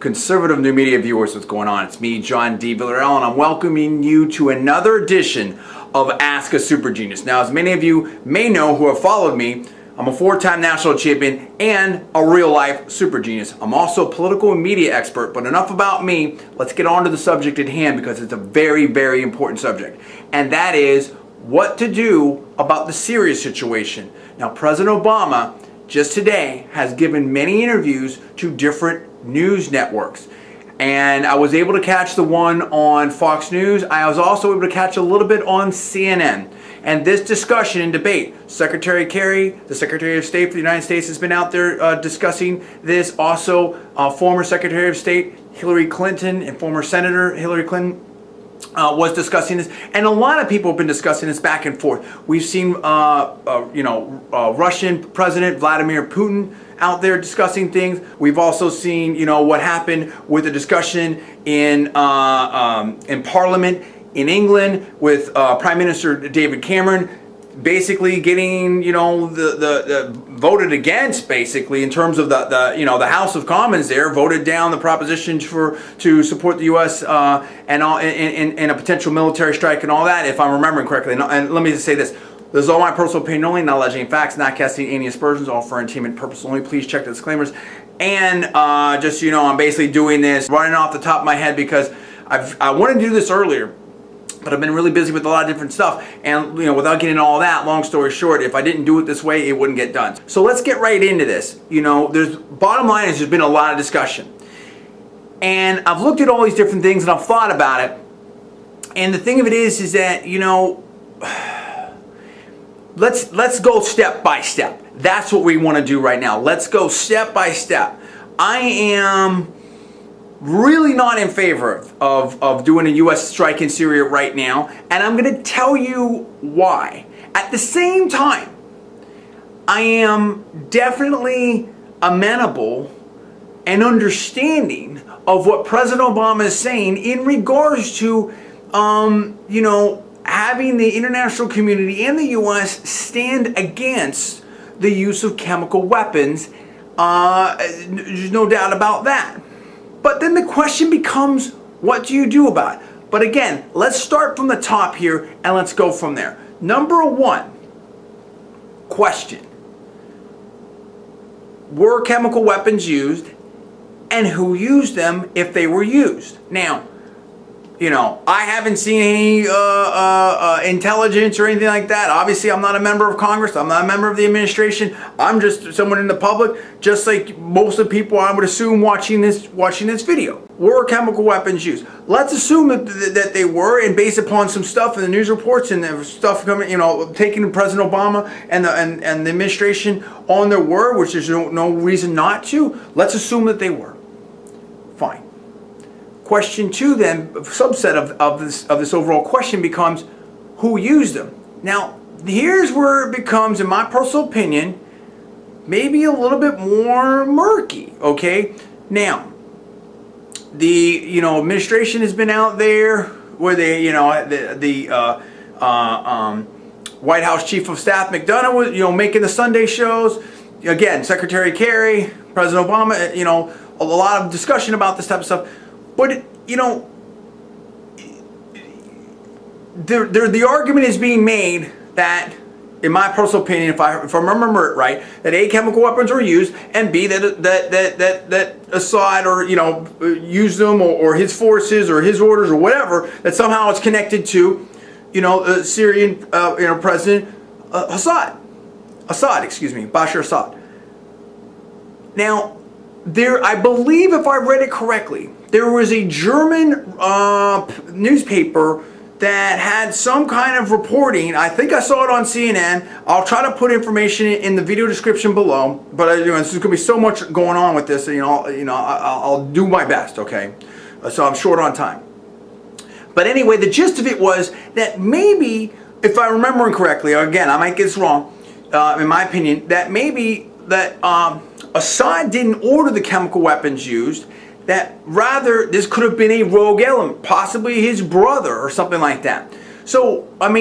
Conservative New Media viewers, what's going on? It's me, John D. Villarreal, and I'm welcoming you to another edition of Ask a Super Genius. Now, as many of you may know who have followed me, I'm a four-time national champion and a real-life super genius. I'm also a political and media expert, but enough about me. Let's get on to the subject at hand because it's a very, very important subject. And that is what to do about the Syria situation. Now, President Obama just today has given many interviews to different news networks. And I was able to catch the one on Fox News. I was also able to catch a little bit on CNN. And this discussion and debate, Secretary Kerry, the Secretary of State for the United States, has been out there discussing this. Also, former Secretary of State Hillary Clinton and former Senator Hillary Clinton was discussing this, and a lot of people have been discussing this back and forth. We've seen, Russian President Vladimir Putin out there discussing things. We've also seen, what happened with the discussion in Parliament in England with Prime Minister David Cameron, basically getting, the voted against, basically, in terms of the House of Commons there voted down the proposition to support the U.S. And in a potential military strike and all that, if I'm remembering correctly. And let me just say this. This is all my personal opinion only, not alleging any facts, not casting any aspersions, all for entertainment purpose only. Please check the disclaimers. And just, I'm basically doing this, running off the top of my head because I wanted to do this earlier, but I've been really busy with a lot of different stuff. And, without getting into all that, long story short, if I didn't do it this way, it wouldn't get done. So let's get right into this. Bottom line is there's been a lot of discussion. And I've looked at all these different things and I've thought about it. And the thing of it is that, let's go step by step. That's what we want to do right now. Let's go step by step. I am really not in favor of doing a U.S. strike in Syria right now, and I'm going to tell you why. At the same time, I am definitely amenable and understanding of what President Obama is saying in regards to, having the international community and the U.S. stand against the use of chemical weapons. There's no doubt about that. But then the question becomes, what do you do about it? But again, let's start from the top here and let's go from there. Number one, question. Were chemical weapons used, and who used them if they were used? Now, I haven't seen any intelligence or anything like that. Obviously, I'm not a member of Congress. I'm not a member of the administration. I'm just someone in the public, just like most of the people I would assume watching this video. Were chemical weapons used? Let's assume that they were, and based upon some stuff in the news reports and the stuff coming, taking President Obama and the administration on their word, which there's no reason not to. Let's assume that they were. Fine. Question two, then, subset of this overall question becomes, who used them? Now, here's where it becomes, in my personal opinion, maybe a little bit more murky. Okay, now the administration has been out there where they the White House Chief of Staff McDonough was making the Sunday shows. Again, Secretary Kerry, President Obama, a lot of discussion about this type of stuff. But, the argument is being made that, in my personal opinion, if I remember it right, that A, chemical weapons were used, and B, that Assad used them, or his forces, or his orders, or whatever, that somehow it's connected to, Syrian, President Bashar Assad. Now, I believe, if I read it correctly, there was a German newspaper that had some kind of reporting. I think I saw it on CNN. I'll try to put information in the video description below. But there's going to be so much going on with this. I'll do my best. Okay, so I'm short on time. But anyway, the gist of it was that maybe, if I'm remembering correctly, again, I might get this wrong, in my opinion, that maybe that Assad didn't order the chemical weapons used, that rather this could have been a rogue element, possibly his brother or something like that. So, I'm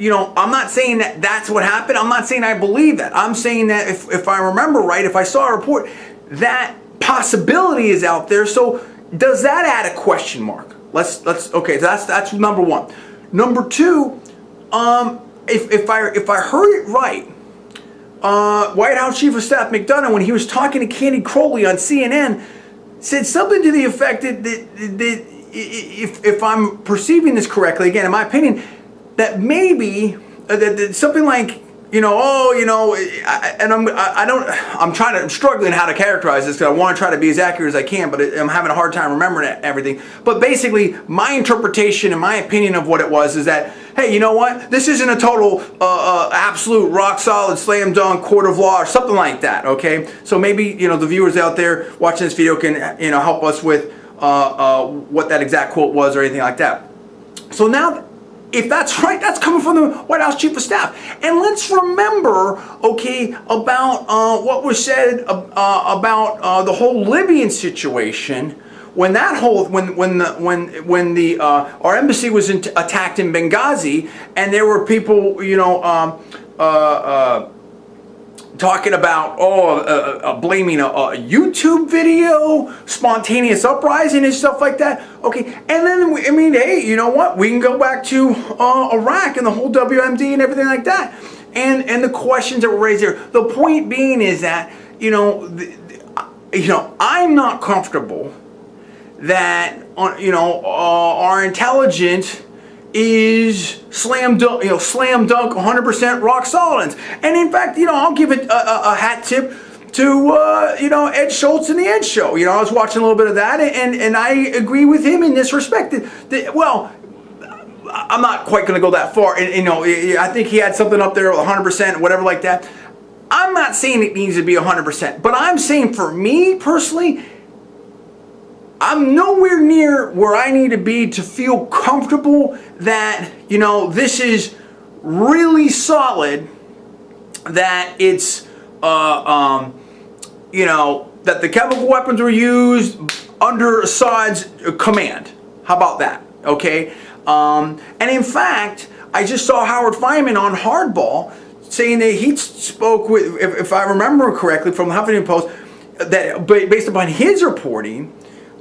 not saying that that's what happened. I'm not saying I believe that. I'm saying that if I remember right, if I saw a report, that possibility is out there. So does that add a question mark? Okay, that's number one. Number two, if I heard it right, White House Chief of Staff McDonough, when he was talking to Candy Crowley on CNN, said something to the effect that if I'm perceiving this correctly, again, in my opinion, that maybe that something like, I'm struggling how to characterize this because I want to try to be as accurate as I can, but I'm having a hard time remembering everything. But basically, my interpretation and my opinion of what it was is that, hey, you know what? This isn't a total, absolute, rock solid, slam dunk court of law or something like that. Okay, so maybe the viewers out there watching this video can help us with what that exact quote was or anything like that. So now, if that's right, that's coming from the White House Chief of Staff. And let's remember, okay, about what was said about the whole Libyan situation when that whole our embassy was attacked in Benghazi, and there were people talking about blaming a YouTube video, spontaneous uprising and stuff like that. Okay, and then hey, you know what? We can go back to Iraq and the whole WMD and everything like that, and the questions that were raised there. The point being is that I'm not comfortable that our intelligence is slam dunk 100% rock solid. And in fact, I'll give it a hat tip to Ed Schultz and the Ed Show. I was watching a little bit of that, and I agree with him in this respect. Well, I'm not quite going to go that far. I think he had something up there with 100%, whatever like that. I'm not saying it needs to be 100%, but I'm saying for me personally, I'm nowhere near where I need to be to feel comfortable that, this is really solid, that it's, that the chemical weapons were used under Assad's command. How about that? Okay? And in fact, I just saw Howard Fineman on Hardball saying that he spoke with, if I remember correctly, from the Huffington Post, that based upon his reporting,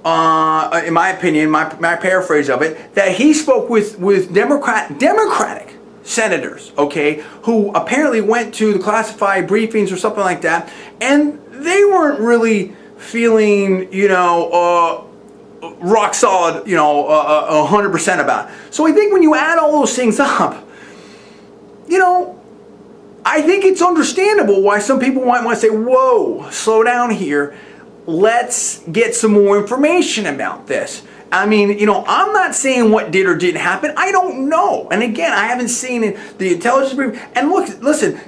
in my opinion, my paraphrase of it, that he spoke with Democratic senators, okay, who apparently went to the classified briefings or something like that, and they weren't really feeling, rock solid, 100% about it. So I think when you add all those things up, I think it's understandable why some people might want to say, whoa, slow down here. Let's get some more information about this. I'm not saying what did or didn't happen. I don't know. And again, I haven't seen the intelligence brief. And listen,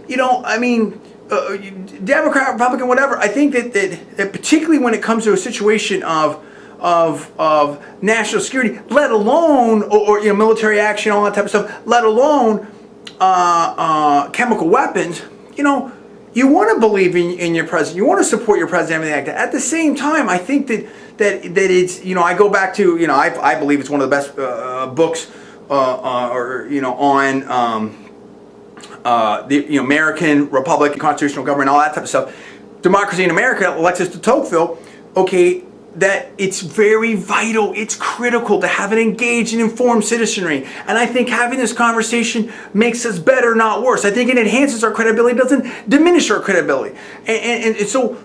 Democrat, Republican, whatever, I think that particularly when it comes to a situation of national security, let alone, or military action, all that type of stuff, let alone chemical weapons, you want to believe in your president. You want to support your president, everything like that. At the same time, I think that it's, I go back to, I believe it's one of the best books, on the American Republic, constitutional government, all that type of stuff. Democracy in America, Alexis de Tocqueville, okay, that it's very vital, it's critical to have an engaged and informed citizenry. And I think having this conversation makes us better, not worse. I think it enhances our credibility, doesn't diminish our credibility. And so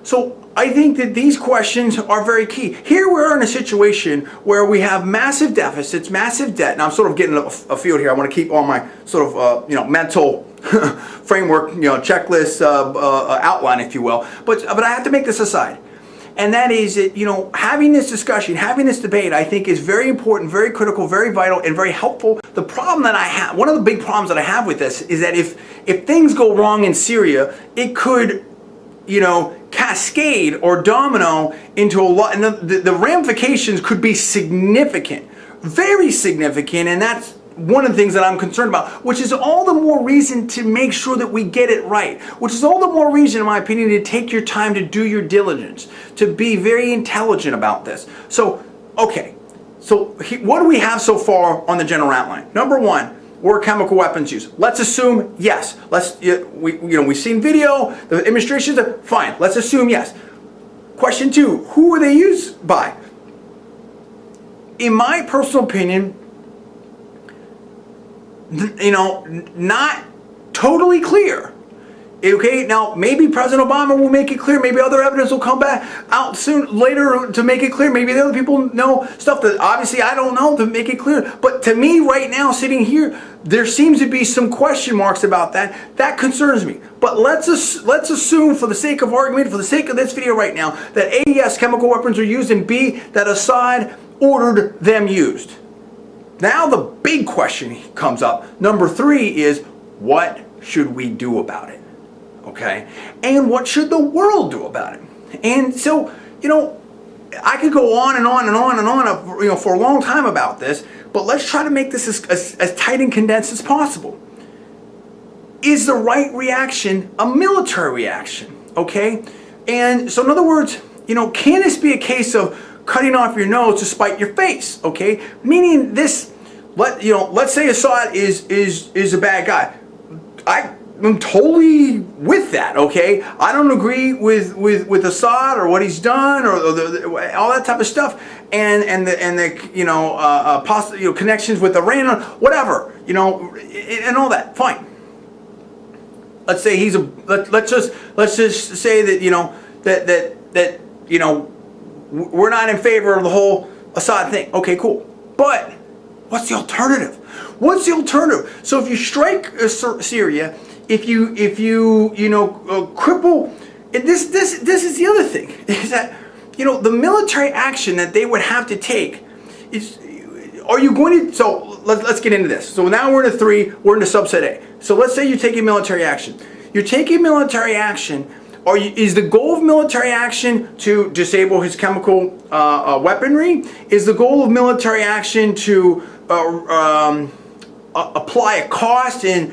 I think that these questions are very key. Here we're in a situation where we have massive deficits, massive debt. Now I'm sort of getting a field here. I want to keep all my sort of, mental framework, checklist outline, if you will. But I have to make this aside. And that is that, having this discussion, having this debate, I think is very important, very critical, very vital, and very helpful. The problem that I have, one of the big problems that I have with this is that if things go wrong in Syria, it could, cascade or domino into a lot, and the ramifications could be significant, very significant, and that's one of the things that I'm concerned about, which is all the more reason to make sure that we get it right, which is all the more reason, in my opinion, to take your time to do your diligence, to be very intelligent about this. So, okay, what do we have so far on the general outline? Number one, were chemical weapons used? Let's assume yes. We've seen video, the administration's fine. Let's assume yes. question 2, who are they used by? In my personal opinion, not totally clear. Okay, now maybe President Obama will make it clear. Maybe other evidence will come back out later to make it clear. Maybe the other people know stuff that obviously I don't know to make it clear. But to me, right now, sitting here, there seems to be some question marks about that. That concerns me. But let's assume, for the sake of argument, for the sake of this video right now, that A, yes, chemical weapons are used, and B, that Assad ordered them used. Now the big question comes up. Number 3 is, what should we do about it? Okay, and what should the world do about it? And so, I could go on and on and on and on, for a long time about this, but let's try to make this as tight and condensed as possible. Is the right reaction a military reaction? Okay, and so in other words, can this be a case of cutting off your nose to spite your face? Okay, meaning this, let's say Assad is a bad guy. I'm totally with that, okay? I don't agree with Assad or what he's done or all that type of stuff, and the possible connections with Iran, whatever, and all that. Fine. Let's say he's let's just say that that we're not in favor of the whole Assad thing. Okay, cool. But what's the alternative? What's the alternative? So if you strike Syria, if you cripple, and this is the other thing, is that the military action that they would have to take is, are you going to, so let's get into this. So now we're in 3, we're into subset A. So let's say you're taking military action. You're taking military action. Is the goal of military action to disable his chemical weaponry? Is the goal of military action to apply a cost and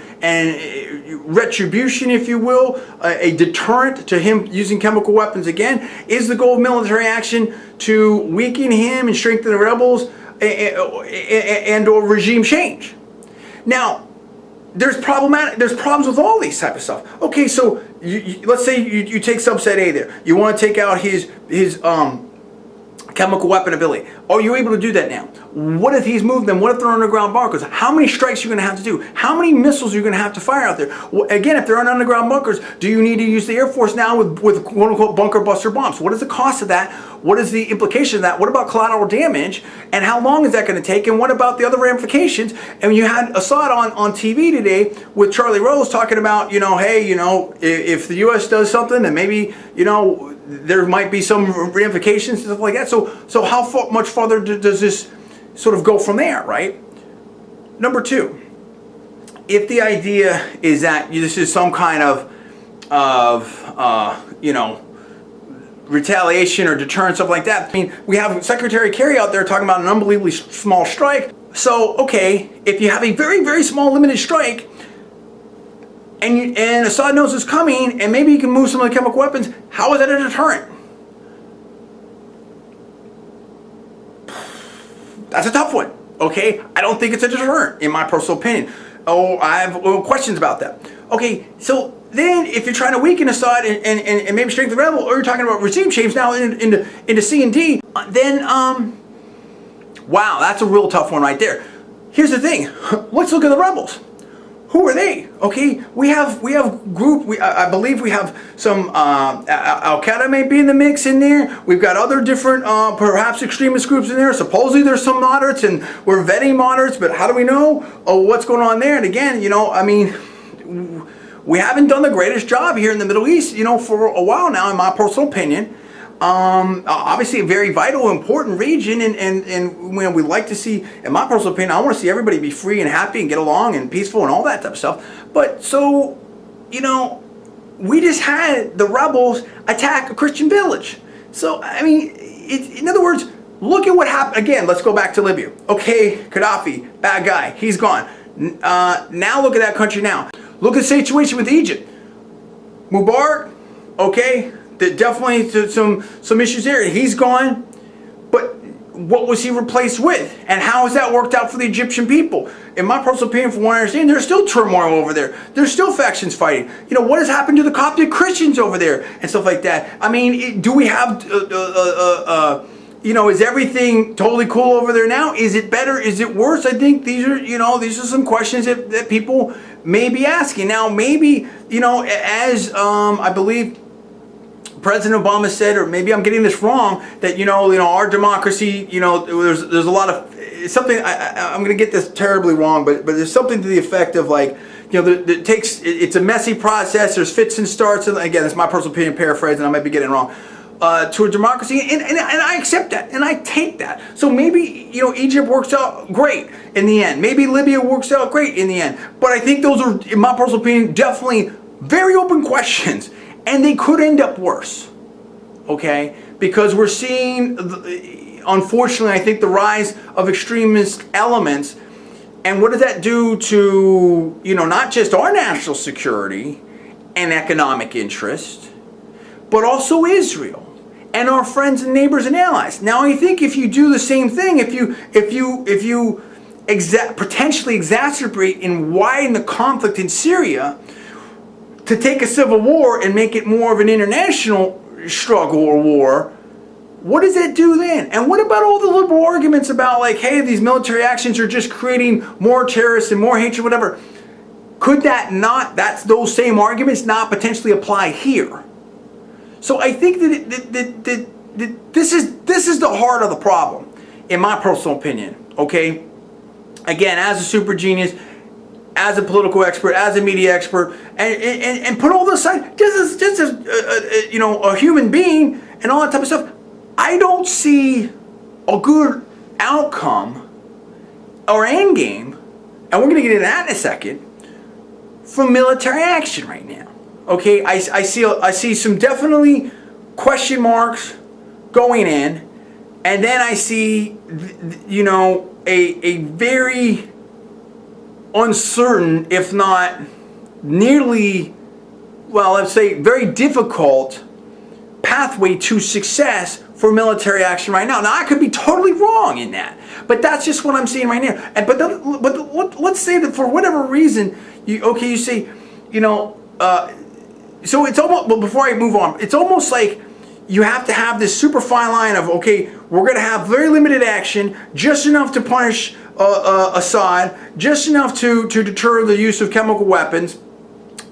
retribution, if you will, a deterrent to him using chemical weapons again? Is the goal of military action to weaken him and strengthen the rebels and or regime change? Now, there's problems with all these type of stuff. Okay, so let's say you take subset A there. You want to take out his chemical weapon ability. Are you able to do that now? What if he's moved them? What if they're underground bunkers? How many strikes are you going to have to do? How many missiles are you going to have to fire out there? Well, again, if they're on underground bunkers, do you need to use the Air Force now with quote-unquote bunker buster bombs? What is the cost of that? What is the implication of that? What about collateral damage? And how long is that going to take? And what about the other ramifications? And you had Assad on TV today with Charlie Rose talking about, hey, if the U.S. does something, then maybe, there might be some ramifications and stuff like that. So how much farther does this sort of go from there, right? Number 2, if the idea is that this is some kind of retaliation or deterrent, stuff like that. I mean, we have Secretary Kerry out there talking about an unbelievably small strike. So, okay, if you have a very, very small limited strike, and Assad knows it's coming, and maybe you can move some of the chemical weapons, how is that a deterrent? That's a tough one, okay? I don't think it's a deterrent, in my personal opinion. Oh, I have questions about that. Okay, so then if you're trying to weaken Assad and maybe strengthen the rebel, or you're talking about regime change now into C and D, then, wow, that's a real tough one right there. Here's the thing. Let's look at the rebels. Who are they? Okay, we have group. I believe we have some Al-Qaeda may be in the mix in there. We've got other different perhaps extremist groups in there. Supposedly there's some moderates, and we're vetting moderates. But how do we know what's going on there? And again, I mean, we haven't done the greatest job here in the Middle East, for a while now, in my personal opinion. Obviously a very vital, important region, and we like to see, in my personal opinion, I want to see everybody be free and happy and get along and peaceful and all that type of stuff. But so, we just had the rebels attack a Christian village. So, I mean, in other words, look at what happened. Again, let's go back to Libya. Okay, Gaddafi, bad guy, he's gone. Now look at that country now. Look at the situation with Egypt. Mubarak, okay, definitely some issues there. He's gone. But what was he replaced with? And how has that worked out for the Egyptian people? In my personal opinion, from what I understand, there's still turmoil over there. There's still factions fighting. You know, what has happened to the Coptic Christians over there and stuff like that? I mean, do we have, you know, is everything totally cool over there now? Is it better? Is it worse? I think these are some questions that people may be asking. Now, maybe, you know, as I believe President Obama said, or maybe I'm getting this wrong, that, you know, our democracy, you know, there's a lot of, something, I'm going to get this terribly wrong, but there's something to the effect of, like, you know, it's a messy process, there's fits and starts, and again, it's my personal opinion, paraphrasing, I might be getting it wrong, to a democracy, and I accept that, and I take that. So maybe, you know, Egypt works out great in the end. Maybe Libya works out great in the end. But I think those are, in my personal opinion, definitely very open questions, and they could end up worse, okay? Because we're seeing, unfortunately, I think the rise of extremist elements, and what does that do to, you know, not just our national security and economic interest, but also Israel and our friends and neighbors and allies. Now, I think if you do the same thing, if you potentially exacerbate and widen the conflict in Syria to take a civil war and make it more of an international struggle or war, what does that do then? And what about all the liberal arguments about, like, hey, these military actions are just creating more terrorists and more hatred, whatever? Could those same arguments not potentially apply here? So I think that this is the heart of the problem, in my personal opinion. Okay, again, as a super genius, as a political expert, as a media expert, and put all this aside, just as you know, a human being and all that type of stuff, I don't see a good outcome or end game, and we're going to get into that in a second, from military action right now. Okay, I see some definitely question marks going in, and then I see, you know, a very uncertain, if not nearly, well, let's say very difficult pathway to success for military action right now. Now, I could be totally wrong in that, but that's just what I'm seeing right now. And but let's say that for whatever reason, you say, you know. So it's almost, well, before I move on, it's almost like you have to have this super fine line of, okay, we're going to have very limited action, just enough to punish Assad, just enough to deter the use of chemical weapons,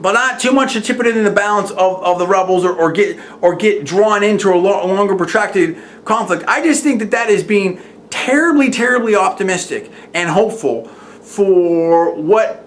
but not too much to tip it in the balance of the rebels or get drawn into a longer protracted conflict. I just think that is being terribly, terribly optimistic and hopeful for what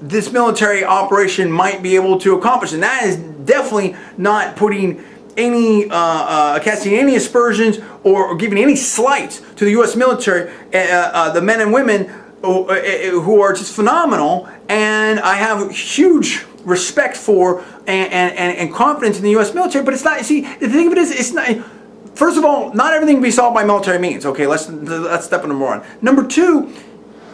this military operation might be able to accomplish, and that is definitely not putting any casting any aspersions or giving any slights to the U.S. military, the men and women who are just phenomenal, and I have huge respect for and confidence in the U.S. military. But it's not. See, the thing of it is, it's not. First of all, not everything can be solved by military means. Okay, that's step number one. Number two.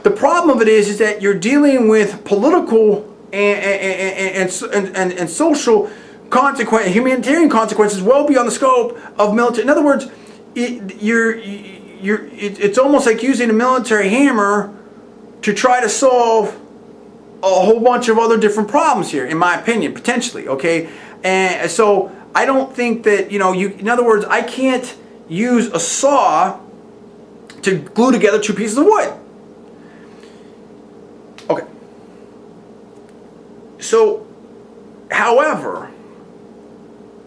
The problem of it is that you're dealing with political and social consequences, humanitarian consequences, well beyond the scope of military. In other words, it's almost like using a military hammer to try to solve a whole bunch of other different problems here, in my opinion, potentially. Okay, and so I don't think that, you know, in other words, I can't use a saw to glue together two pieces of wood. Okay. So, however,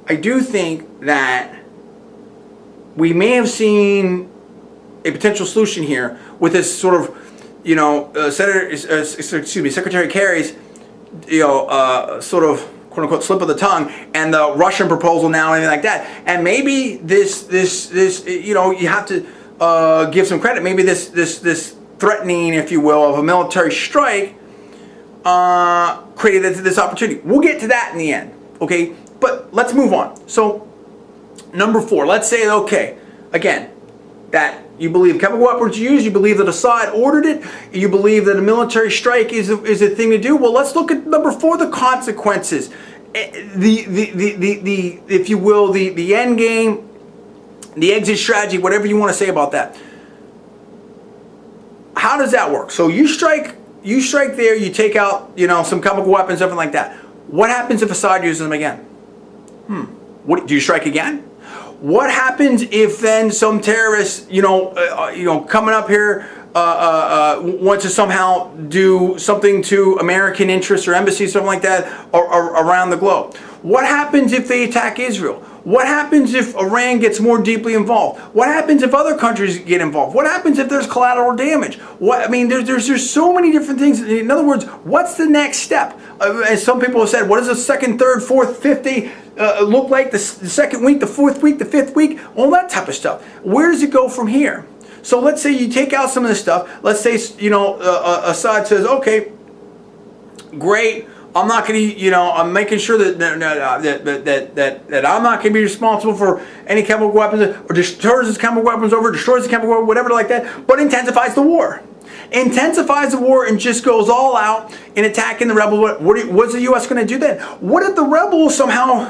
I do think that we may have seen a potential solution here with this sort of, you know, Secretary Kerry's, you know, sort of quote unquote slip of the tongue, and the Russian proposal now, and anything like that. And maybe this, you know, you have to give some credit. Maybe this threatening, if you will, of a military strike created this opportunity. We'll get to that in the end, okay? But let's move on. So, number 4, let's say, okay, again, that you believe chemical weapons were used, you believe that Assad ordered it, you believe that a military strike is a thing to do. Well, let's look at number 4, the consequences. If you will, the end game the exit strategy, whatever you want to say about that. How does that work? So you strike there, you take out, some chemical weapons, something like that. What happens if Assad uses them again? What do you strike again? What happens if then some terrorists, coming up here, want to somehow do something to American interests or embassies, something like that, or around the globe? What happens if they attack Israel? What happens if Iran gets more deeply involved? What happens if other countries get involved? What happens if there's collateral damage? There's so many different things. In other words, what's the next step? As some people have said, what does the second, third, fourth, fifth day look like? The second week, the fourth week, the fifth week, all that type of stuff. Where does it go from here? So let's say you take out some of this stuff. Let's say Assad says, okay, great. I'm not going to, I'm making sure that I'm not going to be responsible for any chemical weapons, or destroys his chemical weapons destroys the chemical weapons, whatever like that, but intensifies the war. Intensifies the war and just goes all out in attacking the rebels. What's the U.S. going to do then? What if the rebels somehow,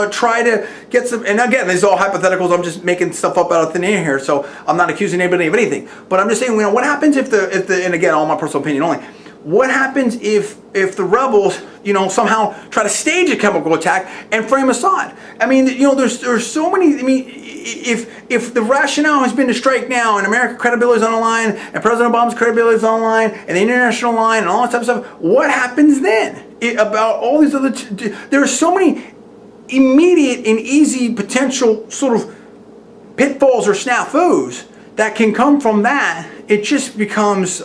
try to get some, and again, these are all hypotheticals, I'm just making stuff up out of thin air here, so I'm not accusing anybody of anything, but I'm just saying, what happens if the, and again, all my personal opinion only, what happens if the rebels, somehow try to stage a chemical attack and frame Assad? I mean, there's so many. I mean, if the rationale has been to strike now, and American credibility is on the line, and President Obama's credibility is on the line, and the international line, and all that type of stuff, what happens then? About all these other, there are so many immediate and easy potential sort of pitfalls or snafus that can come from that. It just becomes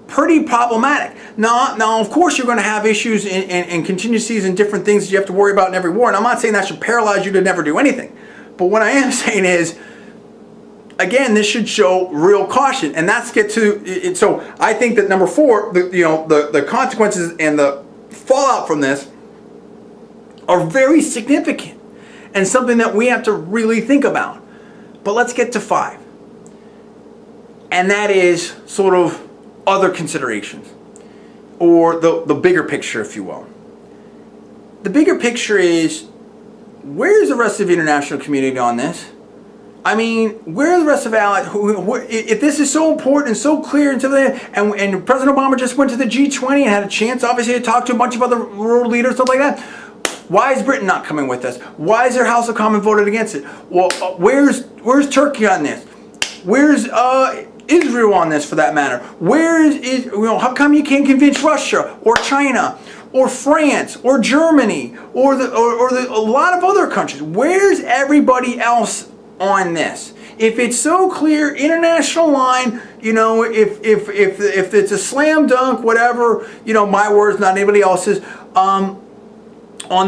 pretty problematic. Now, of course, you're going to have issues and contingencies and different things that you have to worry about in every war. And I'm not saying that should paralyze you to never do anything. But what I am saying is, again, this should show real caution. And that's get to it. So I think that number 4, the consequences and the fallout from this are very significant and something that we have to really think about. But let's get to 5. And that is sort of other considerations, or the bigger picture, if you will. The bigger picture is, where is the rest of the international community on this? I mean, where are the rest of allies? If this is so important and so clear, and President Obama just went to the G20 and had a chance, obviously, to talk to a bunch of other world leaders, stuff like that. Why is Britain not coming with us? Why is their House of Commons voted against it? Well, where's Turkey on this? Where's Israel on this, for that matter? Where is how come you can't convince Russia or China or France or Germany or a lot of other countries? Where's everybody else on this? If it's so clear, international line, if it's a slam dunk, whatever, my words, not anybody else's, on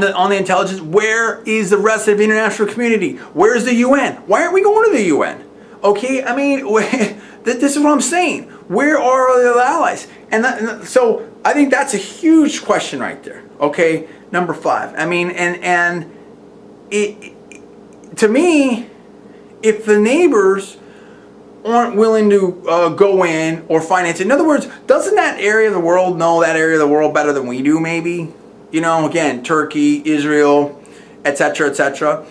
the intelligence, where is the rest of the international community? Where's the UN? Why aren't we going to the UN? Okay, I mean, this is what I'm saying. Where are the other allies? And so I think that's a huge question right there. Okay, number 5. I mean, and to me, if the neighbors aren't willing to go in or finance it, in other words, doesn't that area of the world know that area of the world better than we do? Maybe, again, Turkey, Israel, etc., etc.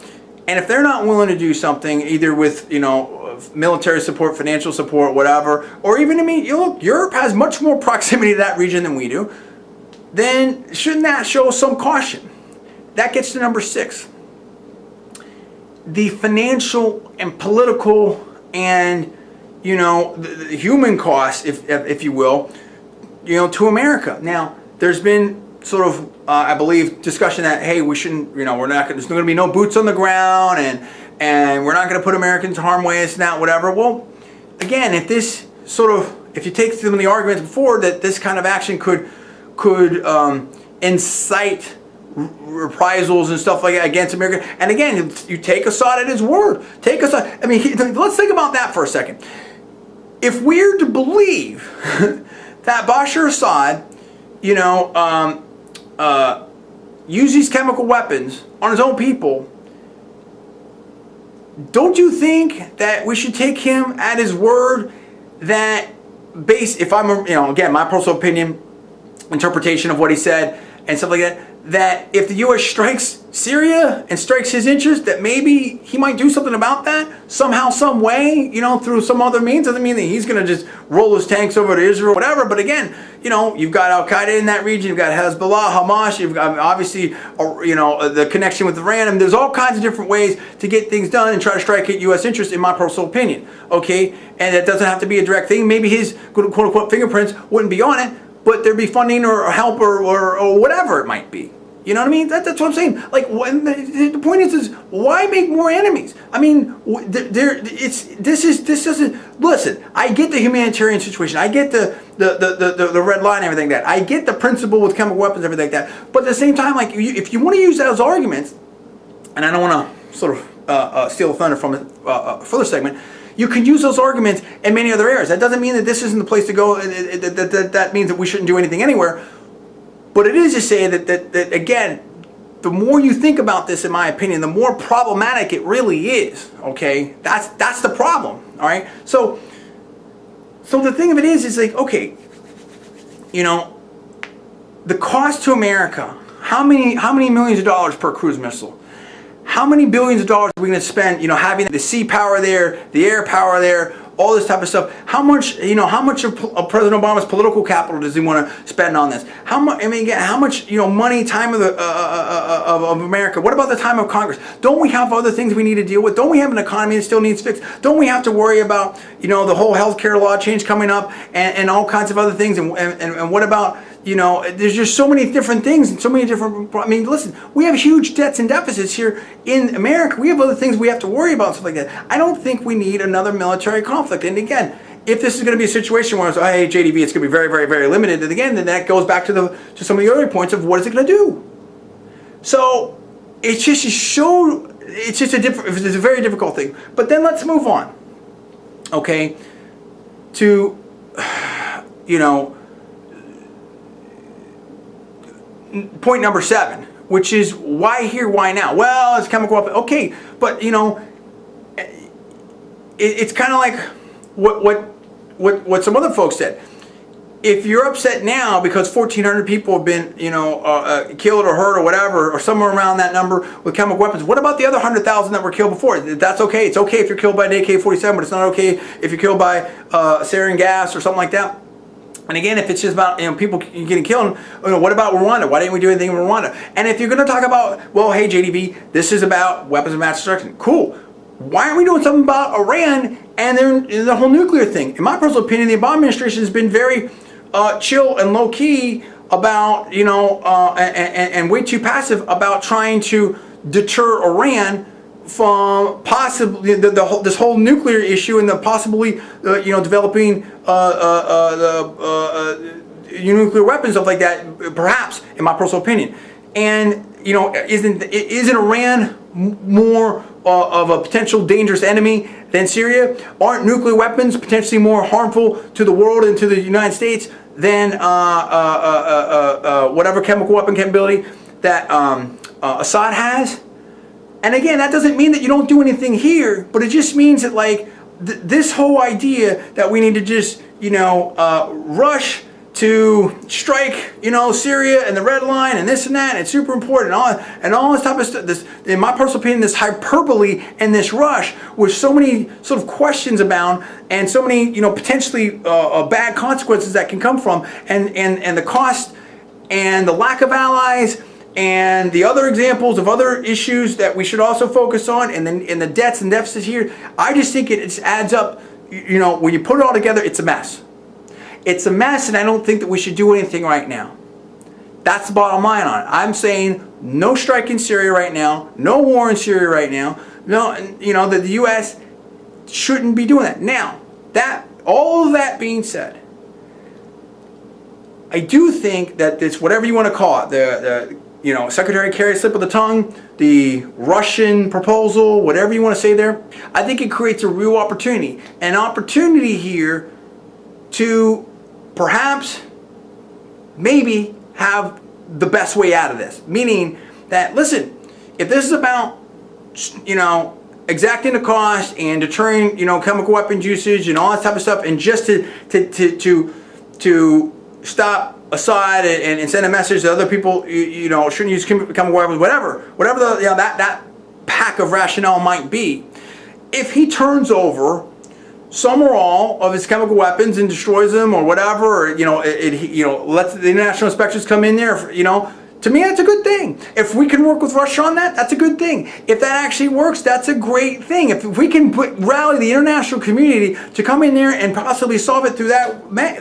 And if they're not willing to do something, either with military support, financial support, whatever, or even, Europe has much more proximity to that region than we do, then shouldn't that show some caution? That gets to number 6. The financial and political and, the human cost, if you will, to America. Now, there's been sort of, I believe, discussion that, hey, we shouldn't, we're not, there's going to be no boots on the ground, and we're not going to put Americans in harm's way, and that, whatever. Well, again, if this sort of, if you take some of the arguments before that this kind of action could incite reprisals and stuff like that against America, and again, you take Assad at his word. Take Assad. I mean, let's think about that for a second. If we're to believe that Bashar Assad, use these chemical weapons on his own people, don't you think that we should take him at his word that if I'm, again, my personal opinion, interpretation of what he said, and stuff like that, that if the U.S. strikes Syria and strikes his interest, that maybe he might do something about that somehow, some way, through some other means. Doesn't mean that he's going to just roll his tanks over to Israel, whatever. But again, you've got Al-Qaeda in that region, you've got Hezbollah, Hamas, you've got obviously, the connection with Iran. And there's all kinds of different ways to get things done and try to strike at U.S. interest, in my personal opinion. Okay, and it doesn't have to be a direct thing. Maybe his quote unquote fingerprints wouldn't be on it, but there'd be funding or help or whatever it might be. You know what I mean? That's what I'm saying. Like, the point is why make more enemies? I mean, this doesn't. Listen, I get the humanitarian situation. I get the red line and everything like that. I get the principle with chemical weapons, everything like that. But at the same time, like, if you want to use those arguments, and I don't want to sort of steal the thunder from a further segment. You can use those arguments in many other areas. That doesn't mean that this isn't the place to go. That means that we shouldn't do anything anywhere. But it is to say that again, the more you think about this, in my opinion, the more problematic it really is. Okay, that's the problem. All right. So the thing of it is like, okay, the cost to America. How many millions of dollars per cruise missile? How many billions of dollars are we going to spend, having the sea power there, the air power there, all this type of stuff? How much of President Obama's political capital does he want to spend on this? How much? I mean, again, how much, money, time of America? What about the time of Congress? Don't we have other things we need to deal with? Don't we have an economy that still needs fixed? Don't we have to worry about, the whole healthcare law change coming up and all kinds of other things? And what about, there's just so many different things and so many different. I mean, listen, we have huge debts and deficits here in America. We have other things we have to worry about, stuff like that. I don't think we need another military conflict. And again, if this is going to be a situation where it's, hey, JDV, it's going to be very, very, very limited, and again, then that goes back to some of the earlier points of what is it going to do. So it's just it's a very difficult thing. But then let's move on. Okay, to point number 7, which is why here, why now? Well, it's chemical weapon. Okay, but it's kind of like what some other folks said. If you're upset now because 1,400 people have been killed or hurt or whatever, or somewhere around that number with chemical weapons, what about the other 100,000 that were killed before? That's okay. It's okay if you're killed by an AK-47, but it's not okay if you're killed by sarin gas or something like that. And again, if it's just about people getting killed, what about Rwanda? Why didn't we do anything in Rwanda? And if you're going to talk about, well, hey, JDV, this is about weapons of mass destruction. Cool. Why aren't we doing something about Iran and the whole nuclear thing? In my personal opinion, the Obama administration has been very chill and low key about, and way too passive about trying to deter Iran from possibly this whole nuclear issue and the possibly developing nuclear weapons, stuff like that, perhaps, in my personal opinion. And isn't Iran more of a potential dangerous enemy than Syria? Aren't nuclear weapons potentially more harmful to the world and to the United States than whatever chemical weapon capability that Assad has? And again, that doesn't mean that you don't do anything here, but it just means that, like, this whole idea that we need to just, rush to strike, Syria and the red line and this and that, and it's super important and all this type of stuff. This, in my personal opinion, this hyperbole and this rush with so many sort of questions abound and so many, potentially bad consequences that can come from, and the cost and the lack of allies. And the other examples of other issues that we should also focus on, and then in the debts and deficits here, I just think it adds up. When you put it all together, it's a mess. It's a mess, and I don't think that we should do anything right now. That's the bottom line on it. I'm saying no strike in Syria right now, no war in Syria right now. No, that the U.S. shouldn't be doing that. Now, all of that being said, I do think that this, whatever you want to call it, the Secretary Kerry slip of the tongue, the Russian proposal, whatever you want to say there, I think it creates a real opportunity. An opportunity here to perhaps, maybe, have the best way out of this. Meaning that, listen, if this is about, exacting the cost and deterring, chemical weapons usage and all that type of stuff, and just to stop Assad and send a message to other people, shouldn't use chemical weapons, whatever that pack of rationale might be. If he turns over some or all of his chemical weapons and destroys them or whatever, or, lets the international inspectors come in there, to me, that's a good thing. If we can work with Russia on that, that's a good thing. If that actually works, that's a great thing. If we can rally the international community to come in there and possibly solve it through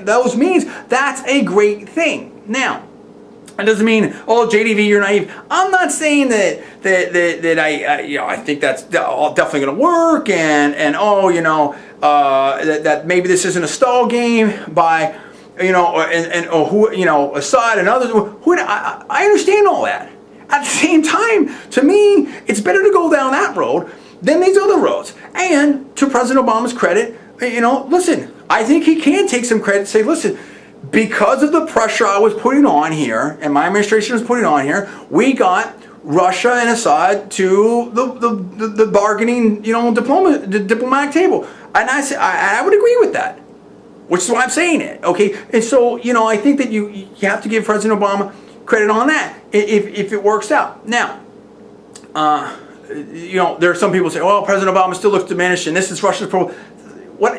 those means, that's a great thing. Now, that doesn't mean, oh, JDV, you're naive. I'm not saying that I think that's definitely going to work, and that maybe this isn't a stall game by. Assad and others. I understand all that. At the same time, to me, it's better to go down that road than these other roads. And to President Obama's credit, listen, I think he can take some credit and say, listen, because of the pressure I was putting on here and my administration was putting on here, we got Russia and Assad to the bargaining, diplomatic table. And I would agree with that. Which is why I'm saying it, okay? And so, I think that you have to give President Obama credit on that if it works out. Now, there are some people who say, "Oh, President Obama still looks diminished, and this is Russia's problem."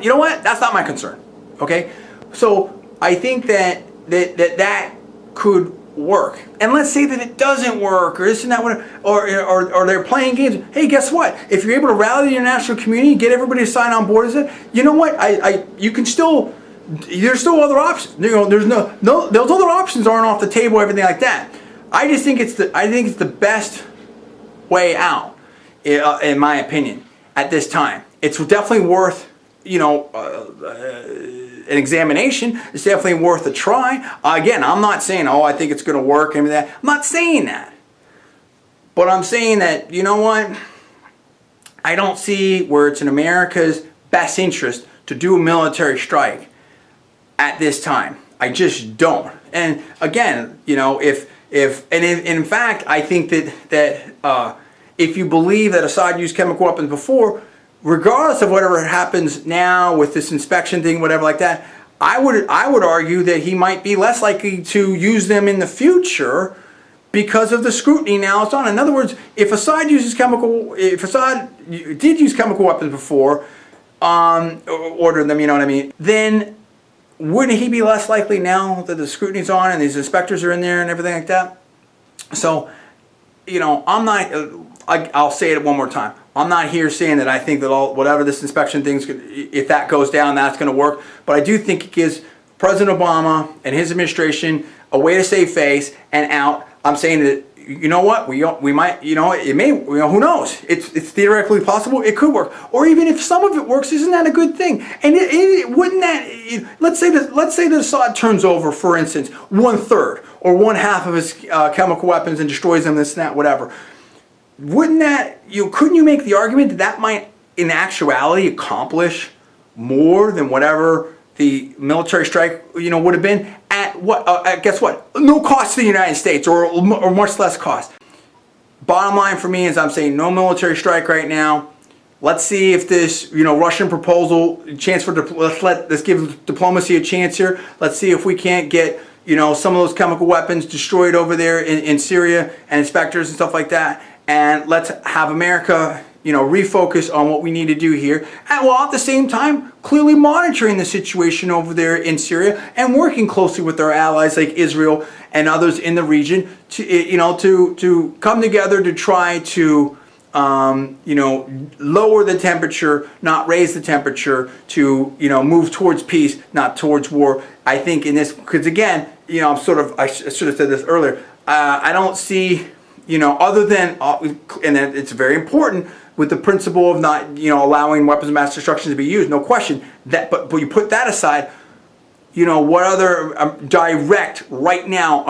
You know what? That's not my concern, okay? So I think that could work. And let's say that it doesn't work, or this and that, or they're playing games. Hey, guess what? If you're able to rally the international community, get everybody to sign on board, you know what? You can still. There's still other options. There's no those other options aren't off the table. Everything like that. I just think it's the best way out, in my opinion, at this time. It's definitely worth an examination. It's definitely worth a try. Again, I'm not saying, oh, I think it's going to work and that. I'm not saying that. But I'm saying that, you know what? I don't see where it's in America's best interest to do a military strike at this time. I just don't. And again, in fact, I think that if you believe that Assad used chemical weapons before, regardless of whatever happens now with this inspection thing, whatever like that, I would argue that he might be less likely to use them in the future because of the scrutiny now it's on. In other words, if Assad did use chemical weapons before, ordered them, then wouldn't he be less likely now that the scrutiny's on and these inspectors are in there and everything like that? So, I'm not. I'll say it one more time. I'm not here saying that I think that whatever this inspection thing's, if that goes down, that's going to work. But I do think it gives President Obama and his administration a way to save face and out. I'm saying that, you know what, we might, it may, who knows? It's theoretically possible. It could work. Or even if some of it works, isn't that a good thing? And wouldn't that, let's say that Assad turns over, for instance, 1/3 or 1/2 of his chemical weapons and destroys them, this and that, whatever. Wouldn't that, couldn't you make the argument that might in actuality accomplish more than whatever the military strike would have been at what guess what, no cost to the United States, or much less cost. Bottom line for me is I'm saying no military strike right now. Let's see if this Russian proposal let's give diplomacy a chance here. Let's see if we can't get some of those chemical weapons destroyed over there in Syria and inspectors and stuff like that. And let's have America, refocus on what we need to do here. And while at the same time, clearly monitoring the situation over there in Syria and working closely with our allies like Israel and others in the region to come together to try to, lower the temperature, not raise the temperature, to, move towards peace, not towards war. I think in this, because again, I should have said this earlier, I don't see, other than, and it's very important with the principle of not, allowing weapons of mass destruction to be used, no question. But you put that aside, what other direct, right now,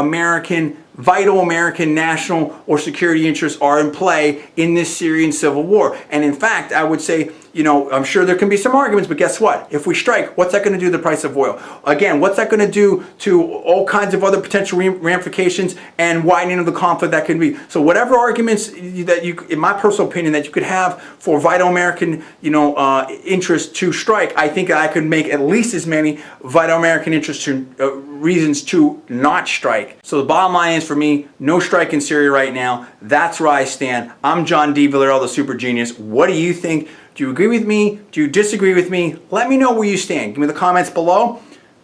vital American national or security interests are in play in this Syrian civil war? And in fact, I would say, I'm sure there can be some arguments, but guess what? If we strike, what's that going to do to the price of oil? Again, what's that going to do to all kinds of other potential ramifications and widening of the conflict that can be? So whatever arguments that in my personal opinion, that you could have for vital American, interest to strike, I think I could make at least as many vital American interest reasons to not strike. So the bottom line is, for me, no strike in Syria right now. That's where I stand. I'm John D. Villarreal, the Super Genius. What do you think? Do you agree with me? Do you disagree with me? Let me know where you stand. Give me the comments below.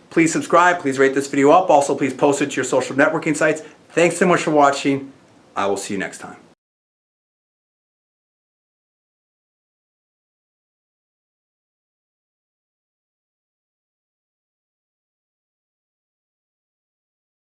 Please subscribe. Please rate this video up. Also, please post it to your social networking sites. Thanks so much for watching. I will see you next time.